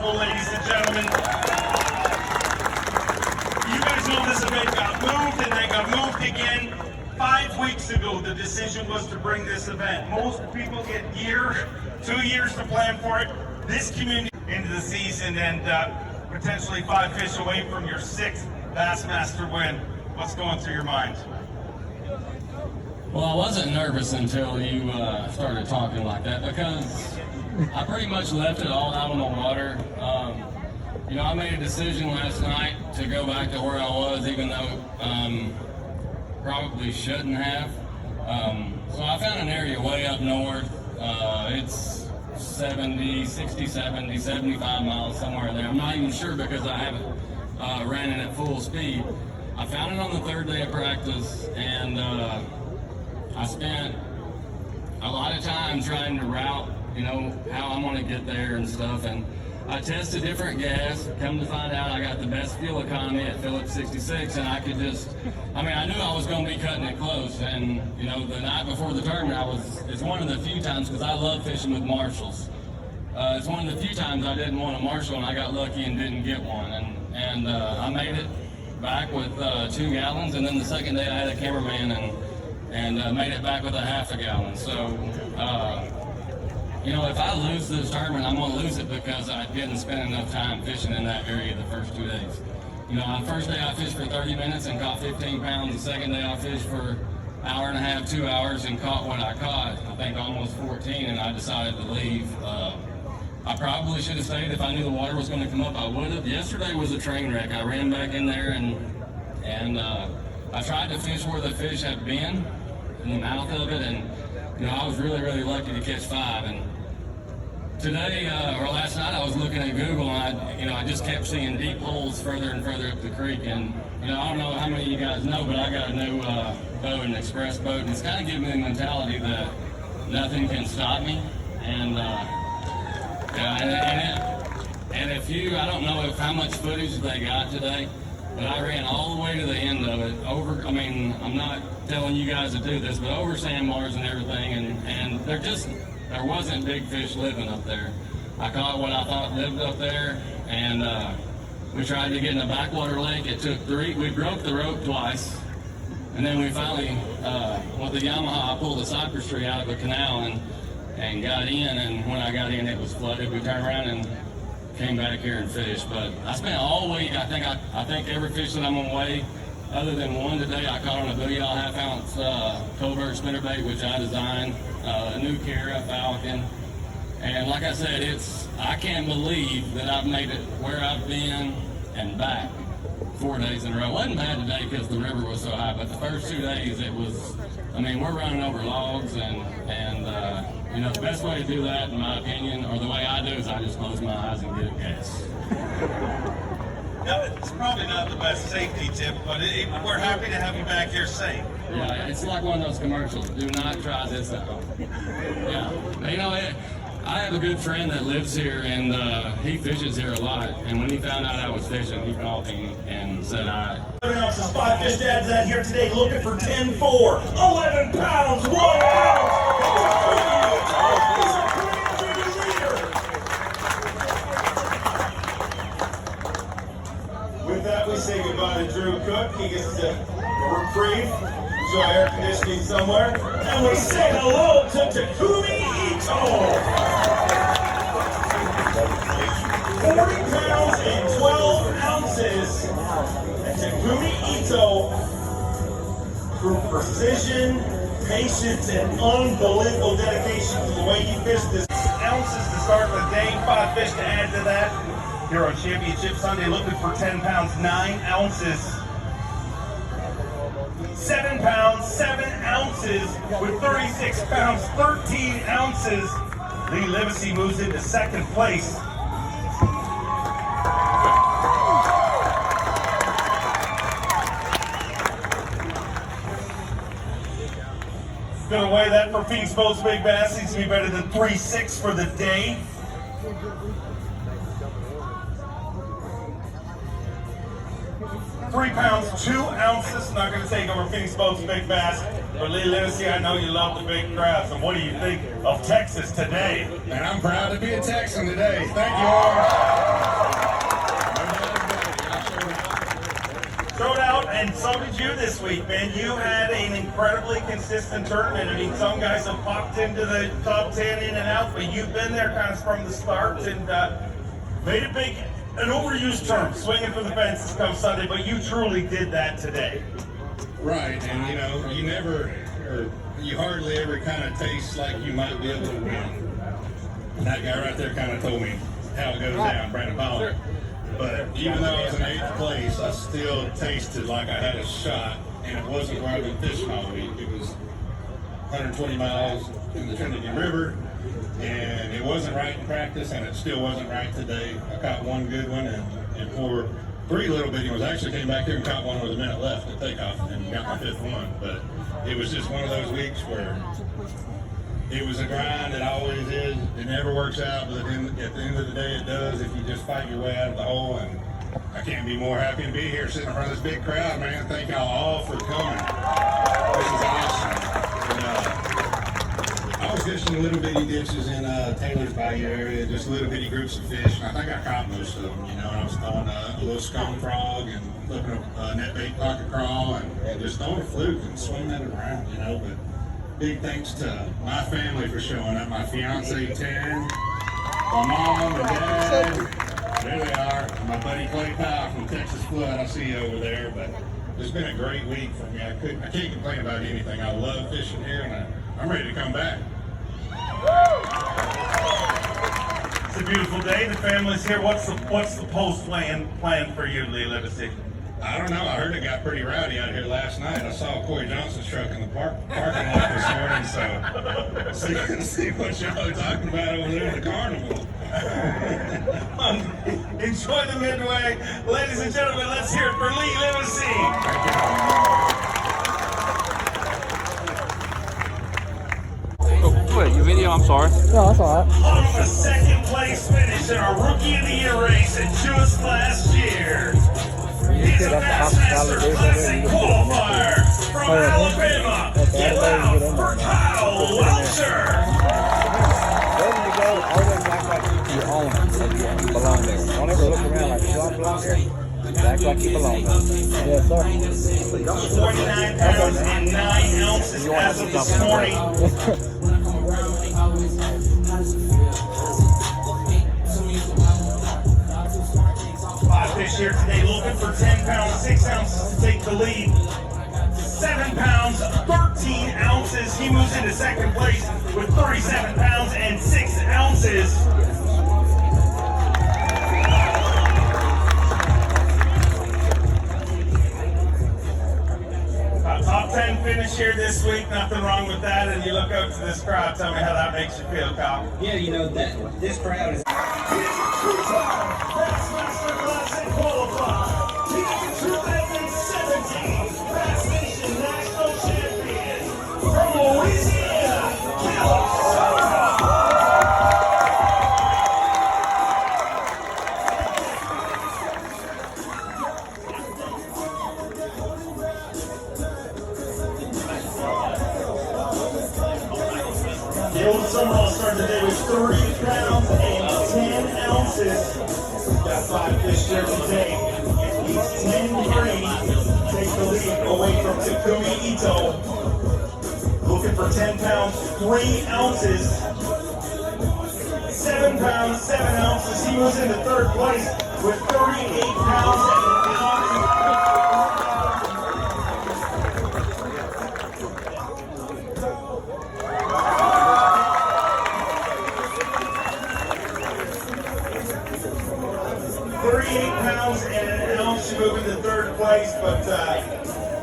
possible, ladies and gentlemen. You guys know this event got moved and then got moved again. 5 weeks ago, the decision was to bring this event. Most people get a year, 2 years to plan for it. This community into the season and potentially 5 fish away from your 6th Bassmaster win. What's going through your mind? Well, I wasn't nervous until you started talking like that, because I pretty much left it all out on the water. You know, I made a decision last night to go back to where I was, even though probably shouldn't have. So I found an area way up north. It's 60, 70, 75 miles, somewhere there. I'm not even sure because I haven't ran it at full speed. I found it on the 3rd day of practice, and I spent a lot of time trying to route, you know, how I'm going to get there and stuff. And I tested different gas. Come to find out, I got the best fuel economy at Phillips 66, and I could just, I mean, I knew I was going to be cutting it close. And, you know, the night before the tournament, it's one of the few times, because I love fishing with marshals. It's one of the few times I didn't want a marshal, and I got lucky and didn't get one. And I made it back with 2 gallons, and then the second day I had a cameraman and made it back with a half a gallon. So, you know, if I lose this tournament, I'm going to lose it because I didn't spend enough time fishing in that area the first 2 days. You know, the first day I fished for 30 minutes and caught 15 pounds. The second day I fished for an hour and a half, 2 hours, and caught what I caught, I think almost 14, and I decided to leave. I probably should have stayed. If I knew the water was going to come up, I would have. Yesterday was a train wreck. I ran back in there and I tried to fish where the fish had been, in the mouth of it, and you know, I was really, really lucky to catch 5. And today, or last night, I was looking at Google, and I just kept seeing deep holes further and further up the creek. And you know, I don't know how many of you guys know, but I got a new boat, an express boat, and it's kind of giving me the mentality that nothing can stop me. And and if you, I don't know how much footage they got today, but I ran all the way to the end of it, I mean, I'm not telling you guys to do this, but over sandbars and everything, and there wasn't big fish living up there. I caught what I thought lived up there, and we tried to get in a backwater lake. It took 3, we broke the rope twice, and then we finally, with the Yamaha, I pulled a cypress tree out of a canal and got in, and when I got in, it was flooded. We turned around and came back here and fished. But I spent all week, I think every fish that I'm gonna weigh, other than one today, I caught on a booty all half-ounce covert spinnerbait, which I designed, a new Kara Falcon. And like I said, I can't believe that I've made it where I've been and back 4 days in a row. It wasn't bad today because the river was so high, but the first 2 days it was, I mean, we're running over logs, and you know, the best way to do that, in my opinion, or the way I do, is I just close my eyes and get a gas. Now, it's probably not the best safety tip, but we're happy to have you back here safe. Yeah, it's like one of those commercials. Do not try this at home. Yeah, you know, I have a good friend that lives here, and he fishes here a lot. And when he found out I was fishing, he called me and said, Ounces, 5 fish dads out here today looking for 10-4, 11 pounds, 1 ounce. With that, we say goodbye to Drew Cook. He gets a reprieve, enjoy air conditioning somewhere. And we say hello to Takumi Ito. 40 pounds and 12 ounces. And Takumi Ito, through precision, patience, and unbelievable dedication to the way he fished this. Ounces to start the day, 5 fish to add to that. Here on Championship Sunday, looking for 10 pounds, 9 ounces. 7 pounds, 7 ounces, with 36 pounds, 13 ounces. Lee Livesey moves into 2nd place. Gonna weigh that for Phoenix Boats Big Bass. Needs to be better than 3.6 for the day. £3 pounds, 2 ounces. Not gonna take over Phoenix Boats Big Bass. For Lee Livesey, I know you love the big crowds. And what do you think of Texas today? And I'm proud to be a Texan today. Thank you all. and so did you this week, man. You had an incredibly consistent tournament. I mean, some guys have popped into the top 10 in and out, but you've been there kind of from the start and made it big. An overused term, swinging for the fences come Sunday, but you truly did that today. Right, and you know, you never, or you hardly ever kind of taste like you might be able to win. That guy right there kind of told me how it goes down, Brandon Ballard. But even though I was in 8th place, I still tasted like I had a shot, and it wasn't where I've been fishing all week. It was 120 miles in the Trinity River, and it wasn't right in practice, and it still wasn't right today. I caught one good one, and for 3 little bitty ones. I actually came back here and caught one with a minute left at takeoff and got my 5th one. But it was just one of those weeks where it was a grind. It always is. It never works out, but at the end of the day, it does if you just fight your way out of the hole. And I can't be more happy to be here sitting in front of this big crowd, man. Thank y'all all for coming. This is awesome. And, I was fishing little bitty ditches in Taylor's Bayou area, just little bitty groups of fish, and I think I caught most of them. You know, I was throwing a little scone frog and flipping a net bait pocket crawl and just throwing a fluke and swimming it around, you know. But big thanks to my family for showing up. My fiance, Taryn, my mom and dad, there they are. And my buddy Clay Powell from Texas Flood, I see you over there. But it's been a great week for me. I can't complain about anything. I love fishing here, and I'm ready to come back. It's a beautiful day. The family's here. What's the post plan for you, Lee Livesey? I don't know. I heard it got pretty rowdy out here last night. I saw Corey Johnson's truck in the parking lot this morning, so see what y'all are talking about over there in the carnival. Enjoy the midway. Ladies and gentlemen, let's hear it for Lee Livesey. Wait, your video? I'm sorry. No, that's all right. On the second place finish in our Rookie of the Year race at just last year. He's a bassmaster classic qualifier from Alabama. Get loud for Kyle Welcher. Wherever you go, always act like you own it, like you belong there. Don't ever look around like you don't belong here. Act like you belong there. Yes, sir. 49 pounds and 9 ounces as of this morning. 5 fish here today, looking for 10 pounds, 6 ounces to take the lead. 7 pounds, 13 ounces. He moves into second place with 37 pounds and 6 ounces. Top 10 finish here this week, nothing wrong with that. And you look out to this crowd, tell me how that makes you feel, Kyle. Yeah, you know, that this crowd is... Bassmaster Classic qualifier. He's your 2017 Bass Nation National Champion from Louisiana, California. The old summer all-star today was 30 pounds and 10 ounces. Got 5 fish here today. He's 10-3. Take the lead away from Takumi Ito. Looking for 10 pounds, 3 ounces. 7 pounds, 7 ounces. He was into third place with 38 pounds and an ounce. 38 pounds and an ounce, moving to third place. But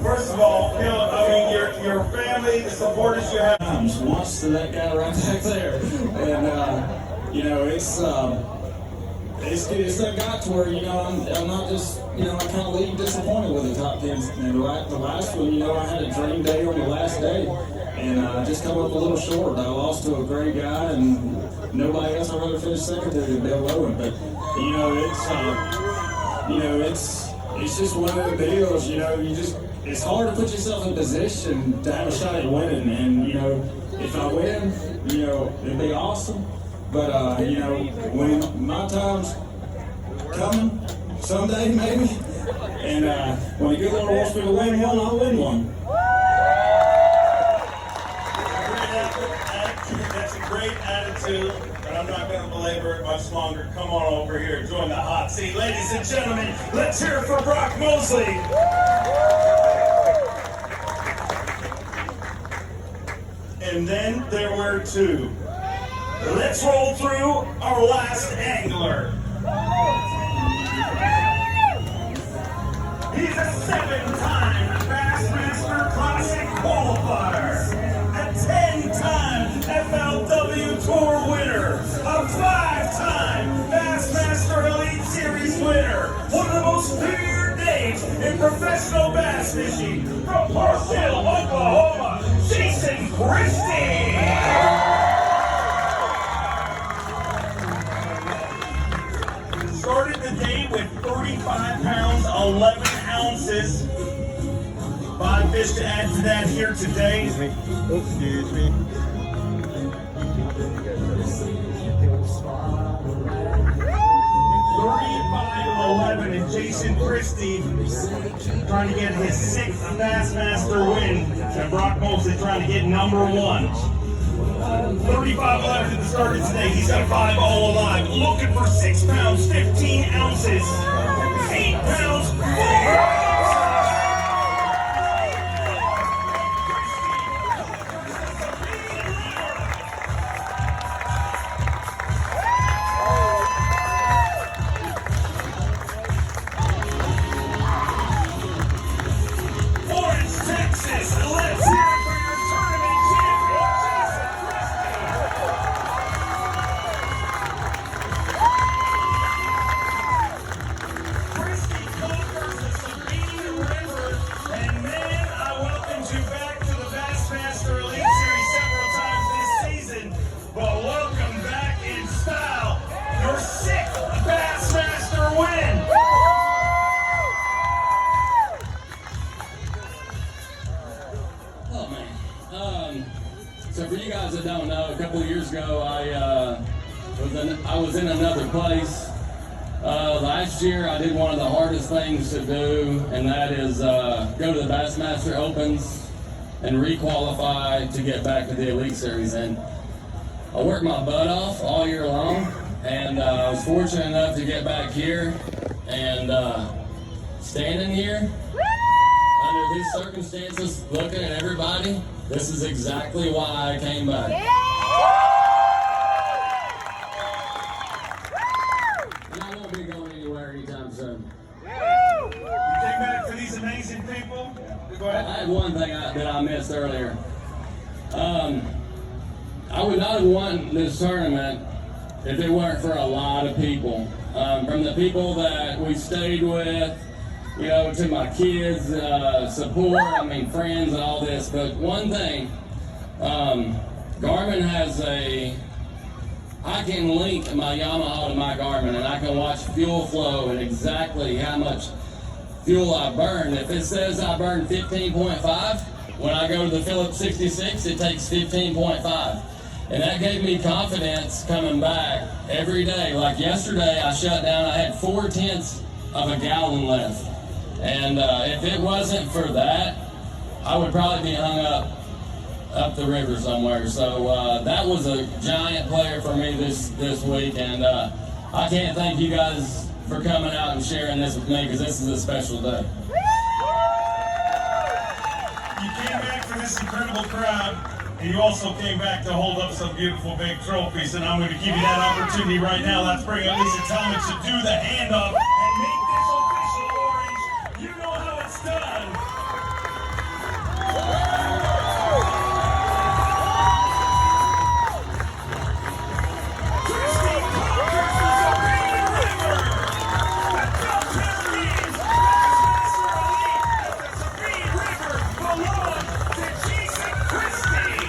first of all, Phil, I mean, your family, the supporters you have. Once to that guy right back there, and you know, it's that got to where, you know, I'm not just, you know, I kind of leave disappointed with the top 10. And the last one, you know, I had a dream day on the last day, and I just come up a little short. I lost to a great guy, and nobody else I'd rather finish second to Bill Owen. But you know, it's just one of the deals. You know, it's hard to put yourself in a position to have a shot at winning. And you know, if I win, you know, it'd be awesome. But you know, when my time's coming someday, maybe And when a good one wants me to win one, I'll win one. That's a great attitude, but I'm not going to belabor it much longer. Come on over here, join the hot seat. Ladies and gentlemen, let's hear it for Brock Mosely. And then there were two. Let's roll through our last angler. He's a 7-time Bassmaster Classic qualifier, a 10-time FLW Tour winner, a 5-time Bassmaster Elite Series winner, one of the most feared names in professional bass fishing, from Mosely, Oklahoma, Jason Christie. Started the day with 35 pounds, 11 ounces. 5 fish to add to that here today. Excuse me. 35-11, and Jason Christie trying to get his 6th Bassmaster win, and Brock Mosely trying to get number 1. 35-11 at the start of today. He's got 5 all alive. Looking for 6 pounds, 15 ounces, 8 pounds, 4 ounces. Orange, Texas, let's hear it for your tournament champion, Jason Christie conquers the Sabine River, and man, I welcomed you back to the Bassmaster Elite Series several times this season, but welcome back in style, your 6th Bassmaster win. Oh man. So for you guys that don't know, a couple of years ago I was in another place. Last year I did one of the hardest things to do, and that is go to the Bassmaster Opens and requalify to get back to the Elite Series. And I worked my butt off all year long, and I was fortunate enough to get back here and standing here under these circumstances, looking at everybody. This is exactly why I came back. And I won't be going anywhere anytime soon. You came back for these amazing people. Go I ahead. had one thing that I missed earlier. I would not have won this tournament if it weren't for a lot of people. From the people that we stayed with, you know, to my kids, support, friends and all this. But one thing, Garmin has I can link my Yamaha to my Garmin, and I can watch fuel flow and exactly how much fuel I burn. If it says I burn 15.5, when I go to the Phillips 66, it takes 15.5. And that gave me confidence coming back every day. Like yesterday, I shut down, I had 4/10 of a gallon left. And if it wasn't for that, I would probably be hung up the river somewhere. So that was a giant player for me this week, and I can't thank you guys for coming out and sharing this with me, because this is a special day. You came back for this incredible crowd, and you also came back to hold up some beautiful big trophies, and I'm going to give you that opportunity right now. Let's bring up Lisa Talmadge to do the handoff and make this official orange. You know how it's done. Christie conquers the Sabine River. The Delta Leaves Bassmaster Elite at the Sabine River belongs to Jason Christie.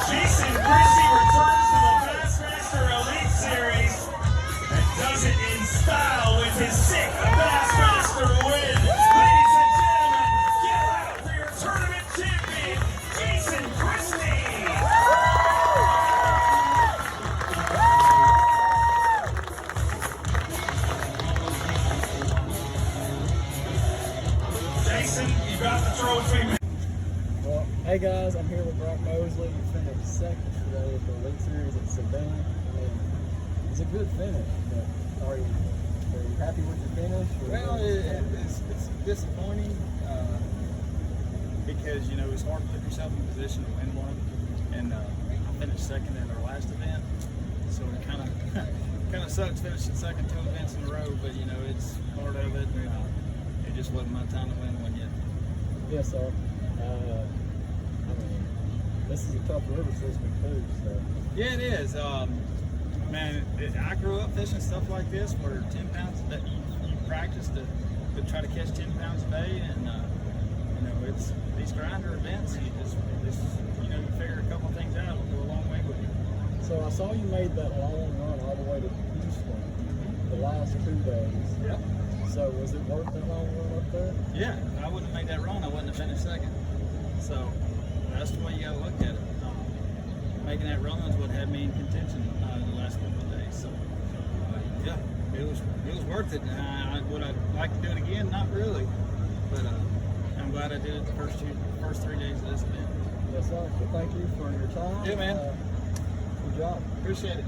Jason Christie returns to the Bassmaster Elite Series and does it in style with Hey guys, I'm here with Brock Mosely. You finished second today at the Elite Series at Sabine. I mean, it's a good finish, but are you happy with your finish? Well, it's disappointing because, you know, it's hard to put yourself in a position to win one. And I finished second at our last event, so it kind of sucks finishing second 2 events in a row, but, you know, it's part of it, and it just wasn't my time to win one yet. Yes, sir. I mean, this is a tough river system too, so. Yeah, it is. Man, I grew up fishing stuff like this where 10 pounds a day, you practice to try to catch 10 pounds a day, and you know, it's these grinder events, you know, you figure a couple things out, it'll go a long way with you. So I saw you made that long run all the way to Houston the last 2 days. Yep. So was it worth that long run up there? Yeah, I wouldn't have made that run, I wouldn't have finished second. So that's the way you gotta look at it. Making that run is what had me in contention the last couple of days. So yeah, it was worth it. Would I like to do it again? Not really, but I'm glad I did it the first 3 days of this event. Yes, sir. Well, thank you for your time. Yeah, man. Good job. Appreciate it.